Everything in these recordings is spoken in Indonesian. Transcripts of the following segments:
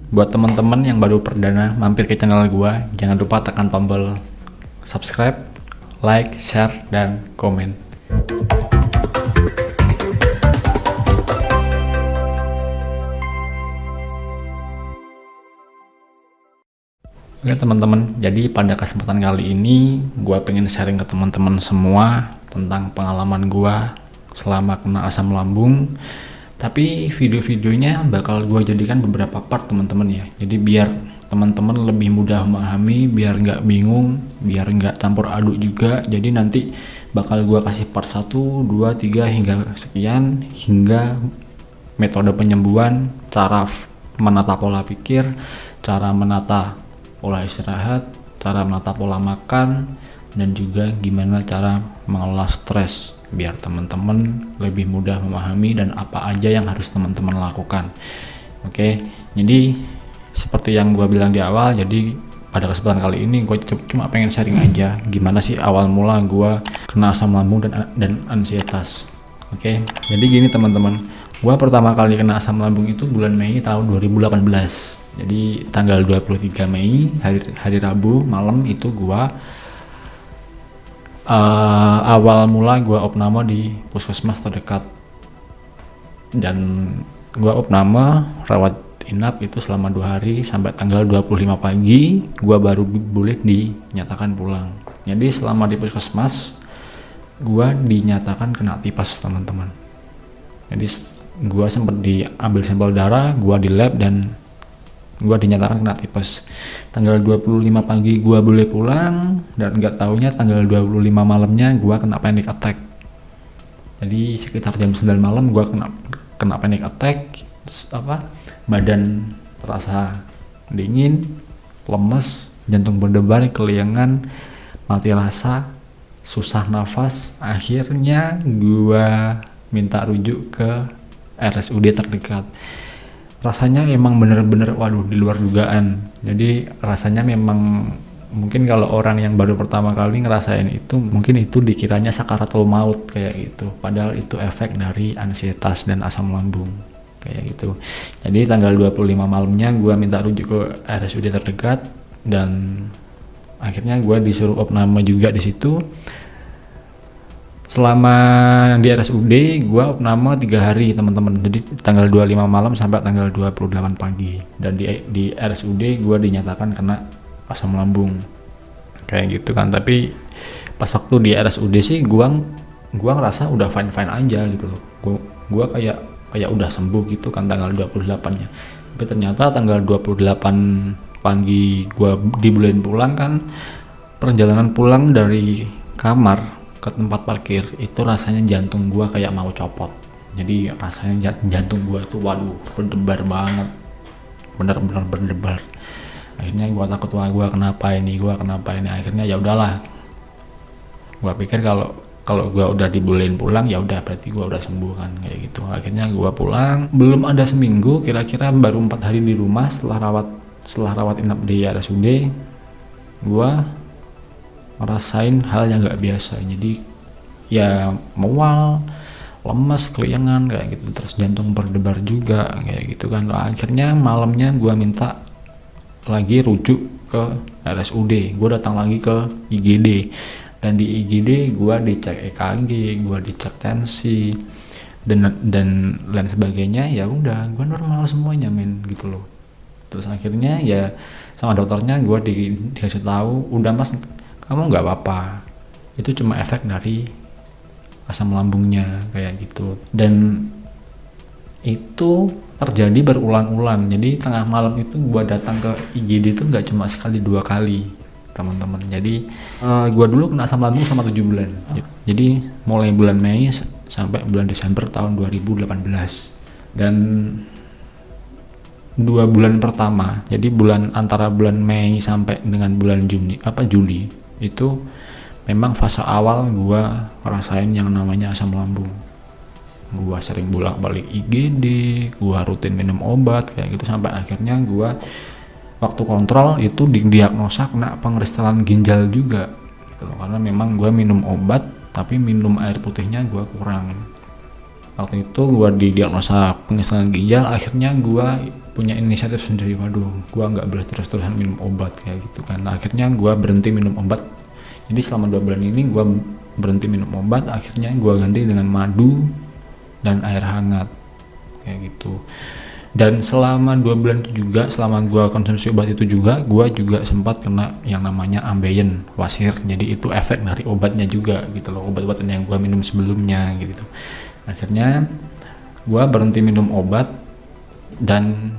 Buat teman-teman yang baru perdana mampir ke channel gua, jangan lupa tekan tombol subscribe, like, share, dan komen. Oke teman-teman, jadi pada kesempatan kali ini gua pengen sharing ke teman-teman semua tentang pengalaman gua selama kena asam lambung. Tapi video-videonya bakal gua jadikan beberapa part teman-teman ya. Jadi biar teman-teman lebih mudah memahami, biar nggak bingung, biar nggak campur aduk juga. Jadi nanti bakal gua kasih part 1, 2, 3 hingga sekian, hingga metode penyembuhan, cara menata pola pikir, cara menata pola istirahat, cara menata pola makan, dan juga gimana cara mengelola stres biar teman-teman lebih mudah memahami dan apa aja yang harus teman-teman lakukan. Oke, jadi seperti yang gue bilang di awal, jadi pada kesempatan kali ini gue cuma pengen sharing aja gimana sih awal mula gue kena asam lambung dan ansietas. Oke, jadi gini teman-teman, gue pertama kali kena asam lambung itu bulan Mei tahun 2018. Jadi tanggal 23 Mei hari Rabu malam itu gua awal mula gua opname di puskesmas terdekat, dan gua opname rawat inap itu selama 2 hari sampai tanggal 25 pagi gua baru boleh dinyatakan pulang. Jadi selama di puskesmas gua dinyatakan kena tipes teman-teman. Jadi gua sempat diambil sampel darah, gua di lab, dan gua dinyatakan kena tipes. Tanggal 25 pagi gua boleh pulang, dan nggak taunya tanggal 25 malamnya gua kena panic attack. Jadi sekitar jam 9 malam gua kena panic attack, badan terasa dingin, lemes, jantung berdebar, keliangan, mati rasa, susah nafas. Akhirnya gua minta rujuk ke RSUD terdekat. Rasanya emang bener-bener waduh di luar dugaan. Jadi rasanya memang mungkin kalau orang yang baru pertama kali ngerasain itu mungkin itu dikiranya sakaratul maut kayak gitu, padahal itu efek dari ansietas dan asam lambung kayak gitu. Jadi tanggal 25 malamnya gue minta rujuk ke RSUD terdekat, dan akhirnya gue disuruh opname juga di situ. Selama di RSUD gue opname 3 hari teman-teman, jadi tanggal 25 malam sampai tanggal 28 pagi, dan di RSUD gue dinyatakan kena asam lambung kayak gitu kan. Tapi pas waktu di RSUD sih gua ngerasa udah fine aja gitu loh, gua kayak udah sembuh gitu kan tanggal 28 nya. Tapi ternyata tanggal 28 pagi gua dibolehin pulang kan, perjalanan pulang dari kamar ke tempat parkir itu rasanya jantung gua kayak mau copot. Jadi rasanya jantung gua tuh waduh berdebar banget, benar-benar berdebar. Akhirnya gua takut, wah gua kenapa ini. Akhirnya ya udahlah, gua pikir kalau gua udah dibolehin pulang ya udah berarti gua udah sembuh kan kayak gitu. Akhirnya gua pulang, belum ada seminggu, kira-kira baru 4 hari di rumah setelah rawat inap di RSUD, gua ngerasain hal yang nggak biasa. Jadi ya mual, lemes, keliangan kayak gitu, terus jantung berdebar juga kayak gitu kan. Akhirnya malamnya gue minta lagi rujuk ke RSUD, gue datang lagi ke IGD, dan di IGD gue dicek EKG, gue dicek tensi dan lain sebagainya. Ya udah gue normal semuanya men gitu loh. Terus akhirnya ya sama dokternya gue dikasih tahu, udah mas kamu nggak apa-apa, itu cuma efek dari asam lambungnya kayak gitu. Dan itu terjadi berulang-ulang. Jadi tengah malam itu gua datang ke IGD itu nggak cuma sekali 2 kali teman-teman. Jadi gua dulu kena asam lambung sama 7 bulan. Jadi mulai bulan Mei sampai bulan Desember tahun 2018. Dan 2 bulan pertama, jadi antara bulan Mei sampai dengan bulan Juli itu memang fase awal gua ngerasain yang namanya asam lambung. Gua sering bolak-balik IGD, gua rutin minum obat kayak gitu, sampai akhirnya gua waktu kontrol itu didiagnosa kena pengkristalan ginjal juga gitu. Karena memang gua minum obat tapi minum air putihnya gua kurang. Waktu itu gua didiagnosa pengkristalan ginjal, akhirnya gua punya inisiatif sendiri, waduh gue nggak boleh terus-terusan minum obat kayak gitu kan. Nah, akhirnya gue berhenti minum obat. Jadi selama 2 bulan ini gue berhenti minum obat, akhirnya gue ganti dengan madu dan air hangat kayak gitu. Dan selama 2 bulan itu juga, selama gue konsumsi obat itu juga, gue juga sempat kena yang namanya ambeien, wasir. Jadi itu efek dari obatnya juga gitu loh, obat-obatan yang gue minum sebelumnya gitu. Akhirnya gue berhenti minum obat dan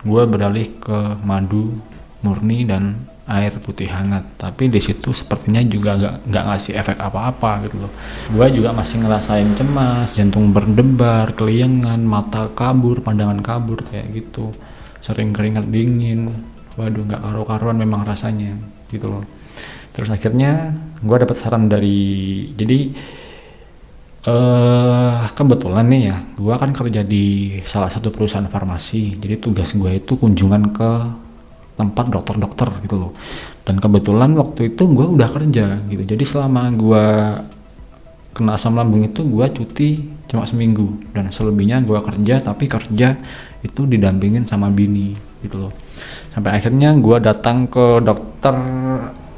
gue beralih ke madu murni dan air putih hangat. Tapi di situ sepertinya juga nggak ngasih efek apa-apa gitu loh. Gue juga masih ngerasain cemas, jantung berdebar, keliengan, mata kabur, pandangan kabur kayak gitu, sering keringat dingin. Waduh, nggak karu-karuan memang rasanya gitu loh. Terus akhirnya gue dapat saran dari, jadi kebetulan nih ya, gue kan kerja di salah satu perusahaan farmasi. Jadi tugas gue itu kunjungan ke tempat dokter-dokter gitu loh. Dan kebetulan waktu itu gue udah kerja gitu. Jadi selama gue kena asam lambung itu gue cuti cuma seminggu, dan selebihnya gue kerja, tapi kerja itu didampingin sama bini gitu loh. Sampai akhirnya gue datang ke dokter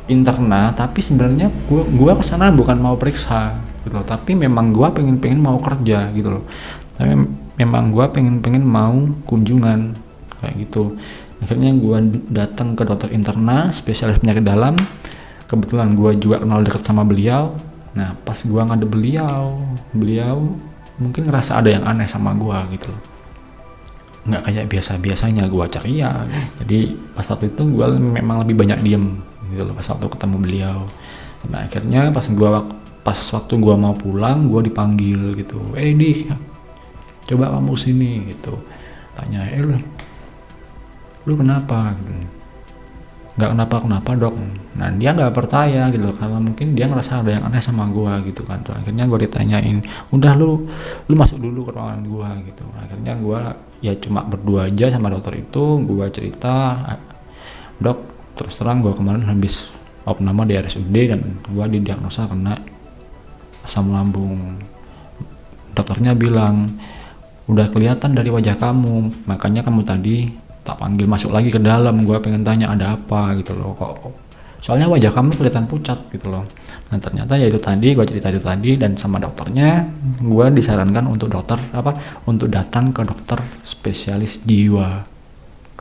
interna, tapi sebenarnya gue kesana bukan mau periksa gitu loh, tapi memang gue pengen mau kerja gitu loh. Tapi memang gue pengen mau kunjungan kayak gitu. Akhirnya gue datang ke dokter interna, spesialis penyakit dalam. Kebetulan gue juga kenal dekat sama beliau. Nah, pas gue ngadep beliau mungkin ngerasa ada yang aneh sama gue gitu loh. Nggak kayak biasanya gue ceria. Jadi pas waktu itu gue memang lebih banyak diem gitu loh pas waktu ketemu beliau. Nah, akhirnya pas waktu gue mau pulang, gue dipanggil gitu. Di, coba kamu sini gitu. Tanya, lu kenapa gitu. Nggak kenapa dok. Nah, dia nggak percaya gitu karena mungkin dia ngerasa ada yang aneh sama gua gitu kan. Terus akhirnya gua ditanyain, udah lu masuk dulu ke ruangan gua gitu. Akhirnya gua ya cuma berdua aja sama dokter itu. Gua cerita, dok terus terang gua kemarin habis opname di RSUD dan gua didiagnosa kena asam lambung. Dokternya bilang, udah kelihatan dari wajah kamu, makanya kamu tadi tak panggil masuk lagi ke dalam, gue pengen tanya ada apa gitu loh, kok soalnya wajah kamu kelihatan pucat gitu loh. Nah, ternyata ya itu tadi gue cerita itu tadi, dan sama dokternya gue disarankan untuk datang ke dokter spesialis jiwa,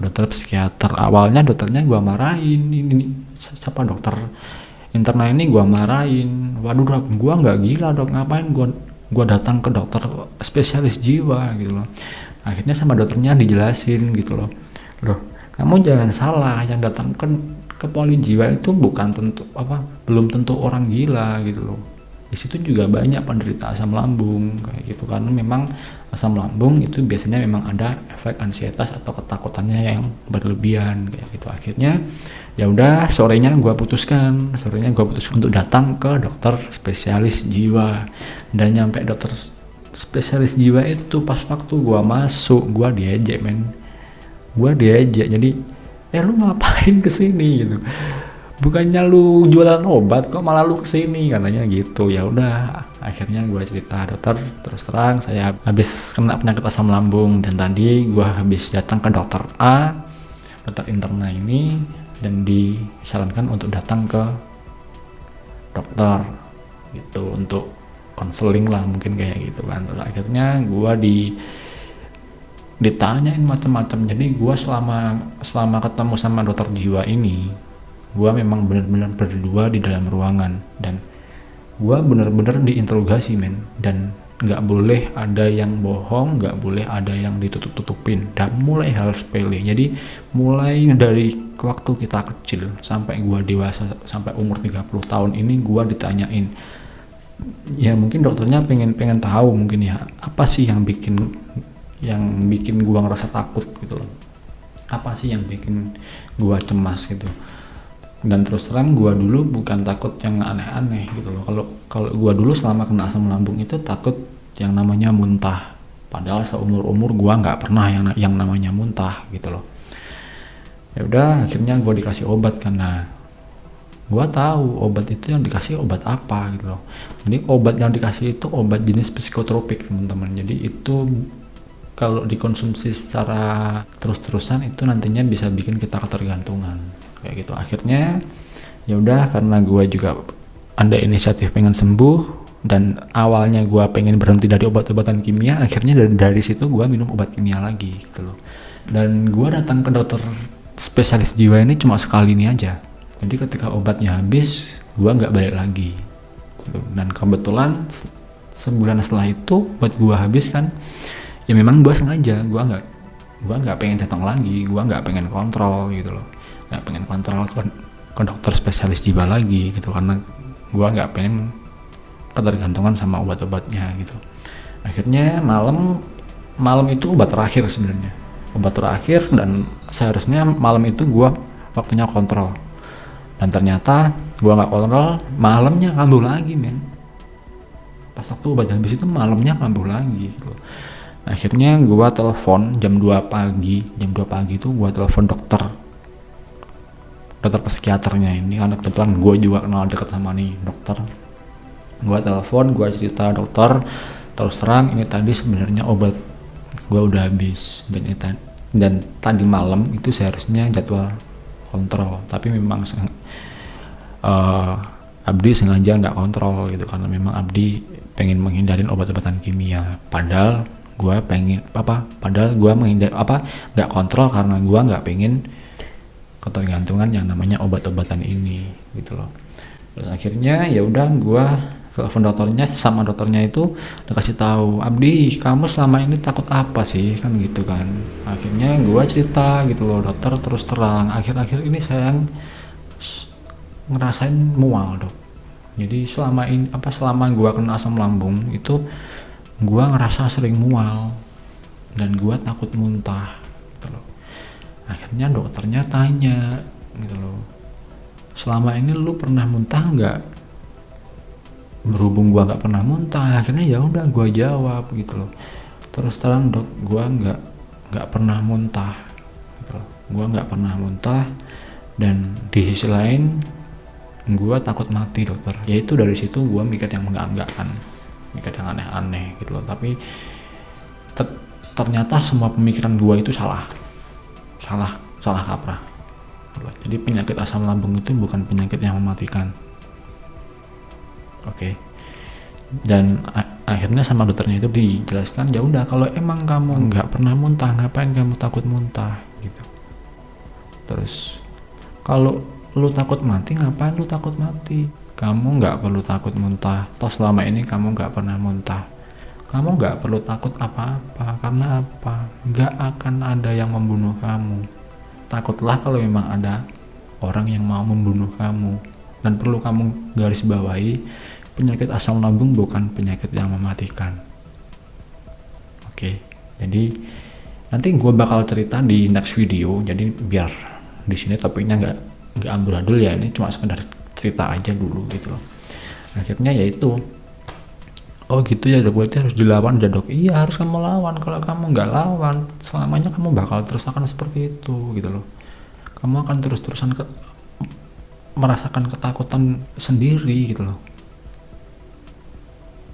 dokter psikiater. Awalnya dokternya gue marahin, ini siapa dokter interna ini, gue marahin, waduh dok, gue nggak gila dok, ngapain gue datang ke dokter spesialis jiwa gitu loh. Akhirnya sama dokternya dijelasin gitu loh, kamu jangan salah, yang datang ke poli jiwa itu belum tentu orang gila gitu loh. Di situ juga banyak penderita asam lambung kayak gitu, karena memang asam lambung itu biasanya memang ada efek ansietas atau ketakutannya yang berlebihan kayak gitu. Akhirnya ya udah, sorenya gue putuskan untuk datang ke dokter spesialis jiwa. Dan nyampe dokter spesialis jiwa itu pas waktu gue masuk, gue diejek jadi lu ngapain kesini gitu, bukannya lu jualan obat kok malah lu kesini, katanya gitu. Ya udah, akhirnya gue cerita, dokter terus terang saya habis kena penyakit asam lambung, dan tadi gue habis datang ke dokter A, dokter interna ini, dan disarankan untuk datang ke dokter gitu untuk konseling lah mungkin kayak gitu kan. Terus akhirnya gue ditanyain macam-macam. Jadi gue selama ketemu sama dokter jiwa ini, gue memang benar-benar berdua di dalam ruangan, dan gue benar-benar diinterogasi dan nggak boleh ada yang bohong, nggak boleh ada yang ditutup-tutupin, dan mulai hal sepele. Jadi mulai dari waktu kita kecil sampai gue dewasa, sampai umur 30 tahun ini gue ditanyain. Ya mungkin dokternya pengen tahu mungkin ya, apa sih yang bikin gua ngerasa takut gitu loh, apa sih yang bikin gua cemas gitu. Dan terus terang gua dulu bukan takut yang aneh-aneh gitu loh. Kalau gua dulu selama kena asam lambung itu takut yang namanya muntah, padahal seumur gua nggak pernah yang namanya muntah gitu loh. Ya udah, akhirnya gua dikasih obat karena gua tahu obat itu yang dikasih obat apa gitu loh. Jadi obat yang dikasih itu obat jenis psikotropik teman-teman. Jadi itu kalau dikonsumsi secara terus-terusan itu nantinya bisa bikin kita ketergantungan kayak gitu. Akhirnya ya udah, karena gue juga ada inisiatif pengen sembuh dan awalnya gue pengen berhenti dari obat-obatan kimia, akhirnya dari situ gue minum obat kimia lagi gitu loh. Dan gue datang ke dokter spesialis jiwa ini cuma sekali ini aja, jadi ketika obatnya habis gue nggak balik lagi gitu. Dan kebetulan sebulan setelah itu obat gue habis kan, ya memang gue sengaja, gue nggak pengen datang lagi, gue nggak pengen kontrol gitu loh, nggak pengen kontrol ke dokter spesialis jiwa lagi gitu, karena gue nggak pengen ketergantungan sama obat-obatnya gitu. Akhirnya malam itu obat terakhir sebenarnya, obat terakhir, dan seharusnya malam itu gue waktunya kontrol, dan ternyata gue nggak kontrol, malamnya kambuh lagi men. Pas waktu obat habis itu malamnya kambuh lagi gitu. Akhirnya gue telepon jam 2 pagi itu gue telepon dokter psikiaternya ini, karena kebetulan gue juga kenal deket sama nih dokter. Gue telepon, gue cerita, dokter terus terang ini tadi sebenarnya obat gue udah habis, dan tadi malam itu seharusnya jadwal kontrol, tapi memang Abdi sengaja nggak kontrol gitu, karena memang Abdi pengen menghindarin obat-obatan kimia. Padahal gue nggak kontrol karena gue nggak pengen ketergantungan yang namanya obat-obatan ini gitu loh. Terus akhirnya ya udah, gue telepon dokternya itu udah kasih tahu, Abdi kamu selama ini takut apa sih kan gitu kan. Akhirnya gue cerita gitu loh, dokter terus terang akhir-akhir ini saya ngerasain mual dok. Jadi selama gue kena asam lambung itu gue ngerasa sering mual dan gue takut muntah gitu loh. Akhirnya dokternya tanya gitu loh, selama ini lu pernah muntah nggak? Berhubung gua nggak pernah muntah, akhirnya ya udah gua jawab gitu loh, terus terang dok, gua nggak pernah muntah gitu loh. Gua nggak pernah muntah, dan di sisi lain gua takut mati dokter. Yaitu dari situ gua mikir yang enggak kan, mikir yang aneh-aneh gitu loh. Tapi ternyata semua pemikiran gua itu salah kaprah. Jadi penyakit asam lambung itu bukan penyakit yang mematikan. Oke. Dan akhirnya sama dokternya itu dijelaskan, ya udah kalau emang kamu nggak pernah muntah, ngapain kamu takut muntah gitu. Terus kalau lu takut mati, ngapain lu takut mati? Kamu nggak perlu takut muntah, toh selama ini kamu nggak pernah muntah. Kamu nggak perlu takut apa-apa, karena apa? Nggak akan ada yang membunuh kamu. Takutlah kalau memang ada orang yang mau membunuh kamu. Dan perlu kamu garis bawahi, penyakit asam lambung bukan penyakit yang mematikan. Oke, jadi nanti gue bakal cerita di next video. Jadi biar di sini topiknya nggak amburadul ya, ini cuma sekedar cerita aja dulu gitu loh. Akhirnya yaitu, oh gitu ya dok, berarti harus dilawan ya dok. Iya harus kamu lawan, kalau kamu nggak lawan selamanya kamu bakal terus akan seperti itu gitu loh. Kamu akan terus-terusan merasakan ketakutan sendiri gitu loh.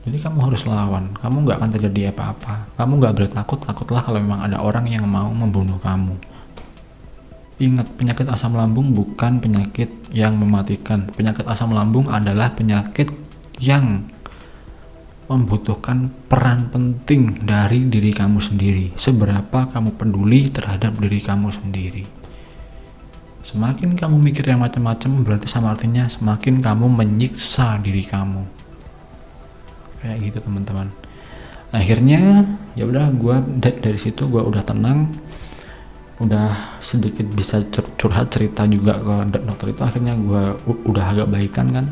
Jadi kamu harus lawan, kamu nggak akan terjadi apa-apa. Kamu nggak boleh takutlah kalau memang ada orang yang mau membunuh kamu. Ingat, penyakit asam lambung bukan penyakit yang mematikan. Penyakit asam lambung adalah penyakit yang membutuhkan peran penting dari diri kamu sendiri. Seberapa kamu peduli terhadap diri kamu sendiri. Semakin kamu mikir yang macam-macam, berarti sama artinya semakin kamu menyiksa diri kamu. Kayak gitu teman-teman. Akhirnya ya udah, gue dari situ gue udah tenang, udah sedikit bisa curhat cerita juga ke dokter itu. Akhirnya gue udah agak baikan kan.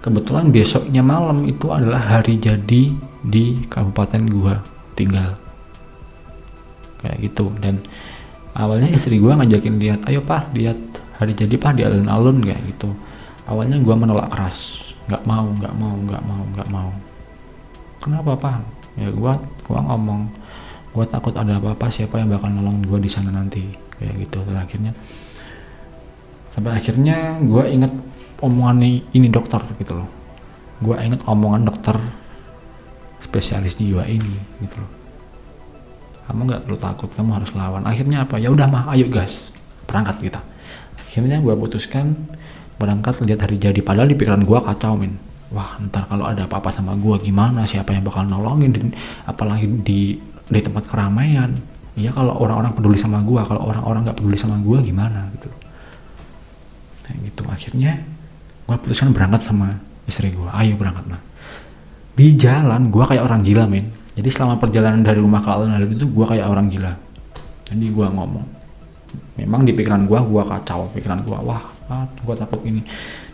Kebetulan besoknya malam itu adalah hari jadi di kabupaten gue tinggal. Kayak gitu. Dan awalnya istri gue ngajakin lihat, ayo pak lihat hari jadi pak di alun-alun kayak gitu. Awalnya gue menolak keras, nggak mau. Kenapa pak? Ya gue ngomong, gue takut ada apa-apa, siapa yang bakal nolong gue di sana nanti kayak gitu. Dan sampai akhirnya gue inget omongan ini dokter gitu loh. Gue inget omongan dokter spesialis jiwa ini gitu loh. kamu nggak perlu takut, kamu harus lawan. Akhirnya apa, ya udah mah, ayo gas, berangkat kita. Akhirnya gue putuskan berangkat lihat hari jadi. Padahal di pikiran gue kacau men, wah ntar kalau ada apa-apa sama gue gimana, siapa yang bakal nolongin, apalagi di tempat keramaian. Iya kalau orang-orang peduli sama gue, kalau orang-orang nggak peduli sama gue gimana gitu. Nah gitu, akhirnya gue putuskan berangkat sama istri gue, ayo berangkat mah. Di jalan gue kayak orang gila men. Jadi selama perjalanan dari rumah ke alun-alun itu gue kayak orang gila. Jadi gue ngomong, memang di pikiran gue kacau, pikiran gue wah gue takut ini,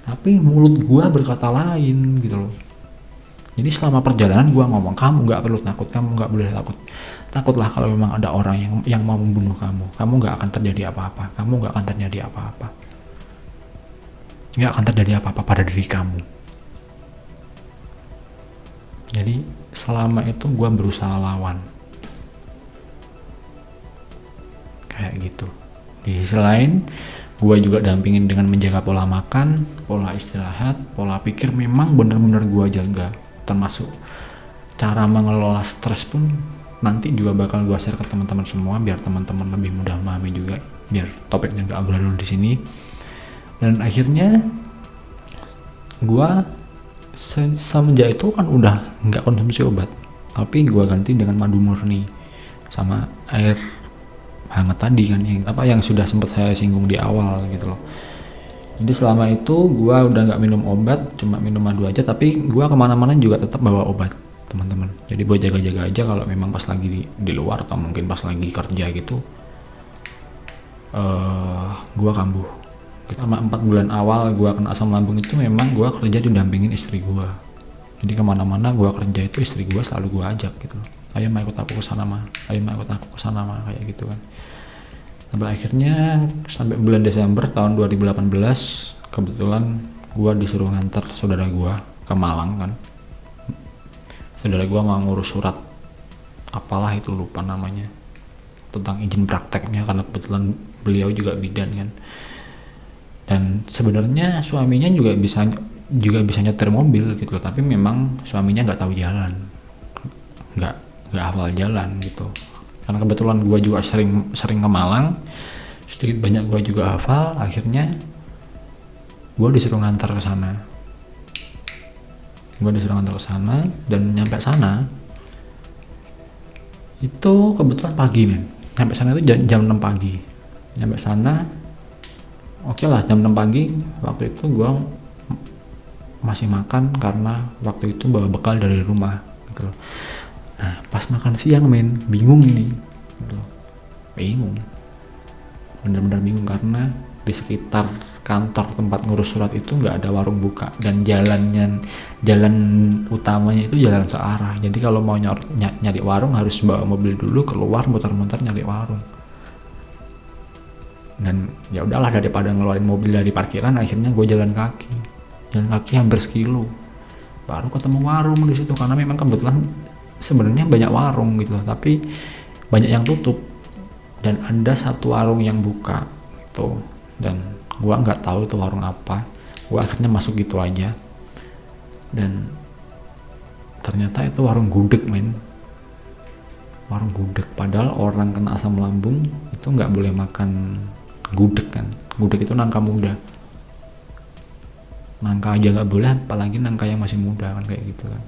tapi mulut gue berkata lain gitu loh. Jadi selama perjalanan gue ngomong, kamu nggak perlu takut, kamu nggak boleh takut. Takutlah kalau memang ada orang yang mau membunuh kamu nggak akan terjadi apa-apa, kamu nggak akan terjadi apa-apa, nggak akan terjadi apa-apa pada diri kamu. Jadi selama itu gue berusaha lawan kayak gitu. Di sisi lain gue juga dampingin dengan menjaga pola makan, pola istirahat, pola pikir, memang benar-benar gue jaga. Termasuk cara mengelola stres pun nanti juga bakal gue share ke teman-teman semua, biar teman-teman lebih mudah memahami juga, biar topiknya gak amburadul di sini. Dan akhirnya gue semenjak itu kan udah nggak konsumsi obat, tapi gue ganti dengan madu murni sama air hangat tadi kan, yang sudah sempat saya singgung di awal gitu loh. Jadi selama itu gue udah nggak minum obat, cuma minum madu aja, tapi gue kemana-mana juga tetap bawa obat teman-teman. Jadi buat jaga-jaga aja kalau memang pas lagi di luar atau mungkin pas lagi kerja gitu gue kambuh. Selama 4 bulan awal gue kena asam lambung itu memang gue kerja didampingin istri gue. Jadi kemana-mana gue kerja itu istri gue selalu gue ajak gitu, ayo mah ikut aku kesana mah, ayo mah ikut aku kesana mah, kayak gitu kan. Sampai akhirnya sampai bulan Desember tahun 2018 kebetulan gue disuruh nganter saudara gue ke Malang kan. Saudara gue mau ngurus surat apalah itu, lupa namanya, tentang izin prakteknya, karena kebetulan beliau juga bidan kan. Dan sebenarnya suaminya juga bisa nyetir mobil gitu, tapi memang suaminya nggak tahu jalan, nggak hafal jalan gitu. Karena kebetulan gue juga sering ke Malang, sedikit banyak gue juga hafal. Akhirnya gue disuruh ngantar ke sana. Dan nyampe sana itu kebetulan pagi men. Nyampe sana itu jam 6 pagi. Nyampe sana oke lah, jam 6 pagi. Waktu itu gue masih makan karena waktu itu bawa bekal dari rumah gitu loh. Nah pas makan siang men, bingung nih gitu. Bingung, bener-bener bingung, karena di sekitar kantor tempat ngurus surat itu nggak ada warung buka, dan jalan utamanya itu jalan searah. Jadi kalau mau nyari warung harus bawa mobil dulu keluar, muter-muter nyari warung. Dan ya udahlah, daripada ngeluarin mobil dari parkiran, akhirnya gue jalan kaki hampir sekilo baru ketemu warung di situ. Karena memang kebetulan sebenarnya banyak warung gitu, tapi banyak yang tutup dan ada satu warung yang buka gitu. Dan gua nggak tahu itu warung apa, gua akhirnya masuk gitu aja. Dan ternyata itu warung gudeg men, warung gudeg. Padahal orang kena asam lambung itu nggak boleh makan gudeg kan. Gudeg itu nangka muda, nangka aja nggak boleh, apalagi nangka yang masih muda kan, kayak gitu kan.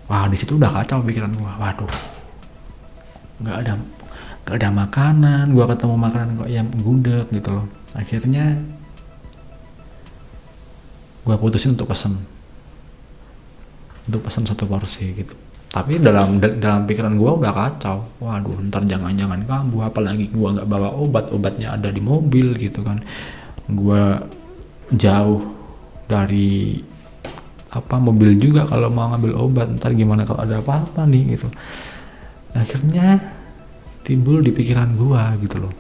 Wah di situ udah kacau pikiran gua. Waduh, nggak ada makanan, gua ketemu makanan kok yang gudeg gitu loh. Akhirnya gua putusin untuk pesan 1 porsi gitu. Tapi dalam pikiran gua udah kacau. Waduh, ntar jangan-jangan kambuh, apalagi gua nggak bawa obatnya ada di mobil gitu kan. Gua jauh dari mobil juga, kalau mau ngambil obat ntar gimana kalau ada apa-apa nih gitu. Akhirnya timbul di pikiran gua gitu loh.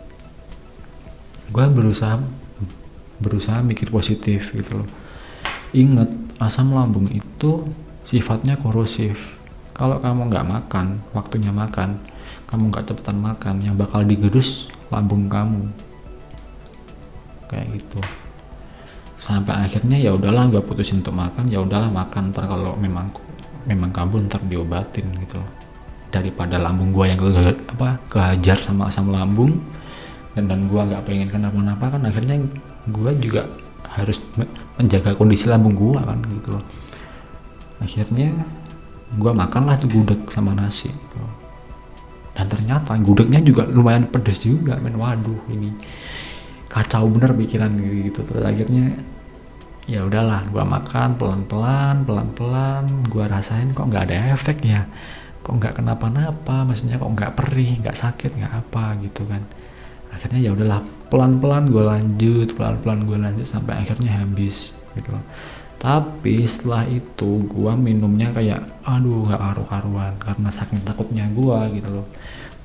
Gua berusaha mikir positif gitu loh. Ingat, asam lambung itu sifatnya korosif. Kalau kamu nggak makan, waktunya makan, kamu nggak cepetan makan, yang bakal digerus lambung kamu, kayak gitu. Sampai akhirnya ya udahlah, gue putusin untuk makan. Ya udahlah makan, ntar kalau memang kabur ntar diobatin gitu loh. daripada lambung gua yang kehajar sama asam lambung, dan gua nggak pengen kenapa-napa kan, akhirnya gua juga harus menjaga kondisi lambung gua kan gitu loh. Akhirnya gua makanlah tuh gudeg sama nasi gitu. Dan ternyata gudegnya juga lumayan pedes juga men. Waduh, ini kacau bener pikiran gitu. Terus akhirnya ya udahlah, gua makan pelan-pelan, gua rasain kok nggak ada efek ya, kok nggak kenapa-napa, maksudnya kok nggak perih, nggak sakit, nggak apa gitu kan. Akhirnya ya udahlah, pelan-pelan gua lanjut sampai akhirnya habis gitu loh. Tapi setelah itu gua minumnya kayak aduh nggak karu-karuan karena saking takutnya gua gitu loh.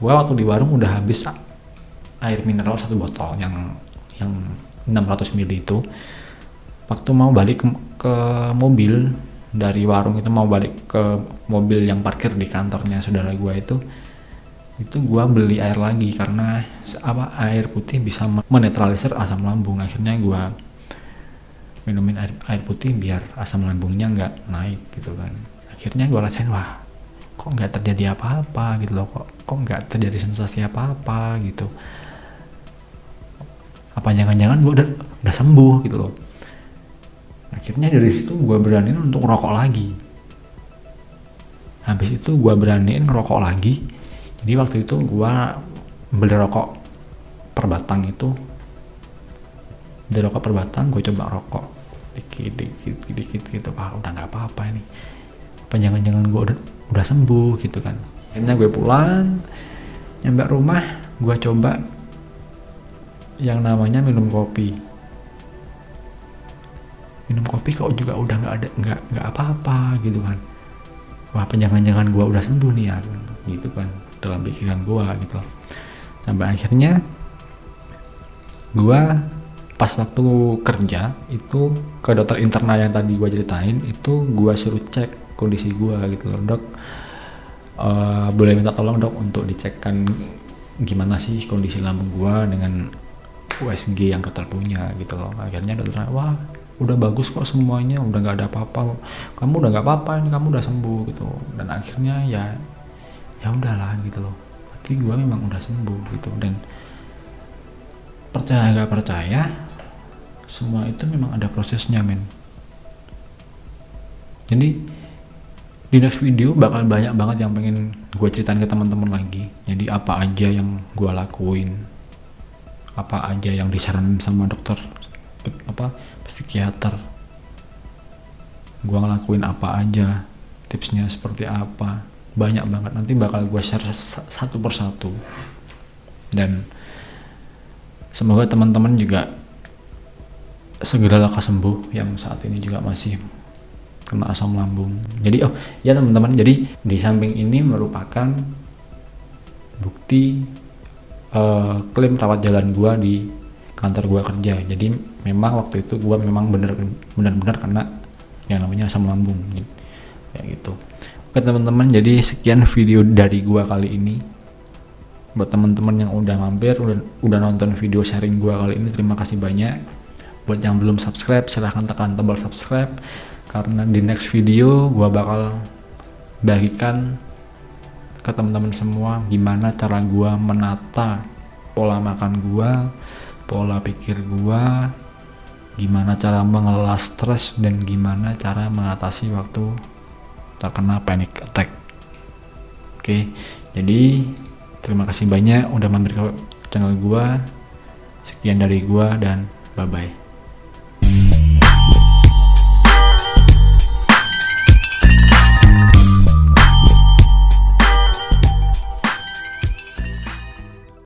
Gua waktu di warung udah habis air mineral 1 botol yang 600 ml itu. Waktu mau balik ke mobil dari warung itu, mau balik ke mobil yang parkir di kantornya saudara gua itu gua beli air lagi karena air putih bisa menetralisir asam lambung. Akhirnya gua minumin air putih biar asam lambungnya nggak naik gitu kan. Akhirnya gue rasain, wah kok nggak terjadi apa-apa gitu loh, kok nggak terjadi sensasi apa-apa gitu, apa jangan-jangan gue udah sembuh gitu loh. Akhirnya dari situ gue beraniin untuk rokok lagi. Habis itu gue beraniin ngerokok lagi. Jadi waktu itu gue beli rokok per batang itu, dari rokok per batang gue coba rokok dikit gitu. Udah nggak apa-apa ini, apa jangan-jangan gue udah sembuh gitu kan. Akhirnya gue pulang, nyampe rumah gue coba yang namanya minum kopi kok juga udah nggak apa-apa gitu kan. Wah, apa jangan-jangan gue udah sembuh nih ya gitu kan dalam pikiran gue gitu. Sampai akhirnya gue pas waktu kerja itu ke dokter internal yang tadi gue ceritain itu, gue suruh cek kondisi gue gitu loh. Dok, boleh minta tolong dok untuk dicekkan gimana sih kondisi lambung gue dengan USG yang dokter punya gitu loh. Akhirnya dokter, wah udah bagus kok semuanya, udah nggak ada apa-apa, kamu udah nggak apa-apa, ini kamu udah sembuh gitu. Dan akhirnya ya udahlah gitu loh, berarti gue memang udah sembuh gitu. Dan percaya nggak percaya, semua itu memang ada prosesnya men. Jadi di next video bakal banyak banget yang pengen gue ceritain ke teman-teman lagi. Jadi apa aja yang gue lakuin, apa aja yang disaranin sama dokter psikiater, gue ngelakuin apa aja, tipsnya seperti apa, banyak banget. Nanti bakal gue share satu persatu. Dan semoga teman-teman juga segera lekas sembuh yang saat ini juga masih kena asam lambung. Jadi ya teman-teman, jadi di samping ini merupakan bukti klaim rawat jalan gua di kantor gua kerja. Jadi memang waktu itu gua memang benar-benar kena yang namanya asam lambung kayak gitu. Oke teman-teman, jadi sekian video dari gua kali ini. Buat teman-teman yang udah mampir, udah nonton video sharing gua kali ini, terima kasih banyak. Buat yang belum subscribe, silahkan tekan tombol subscribe, karena di next video gua bakal bagikan ke teman-teman semua gimana cara gua menata pola makan gua, pola pikir gua, gimana cara mengelola stres, dan gimana cara mengatasi waktu terkena panic attack. Oke, jadi terima kasih banyak udah mampir ke channel gua. Sekian dari gua dan bye bye.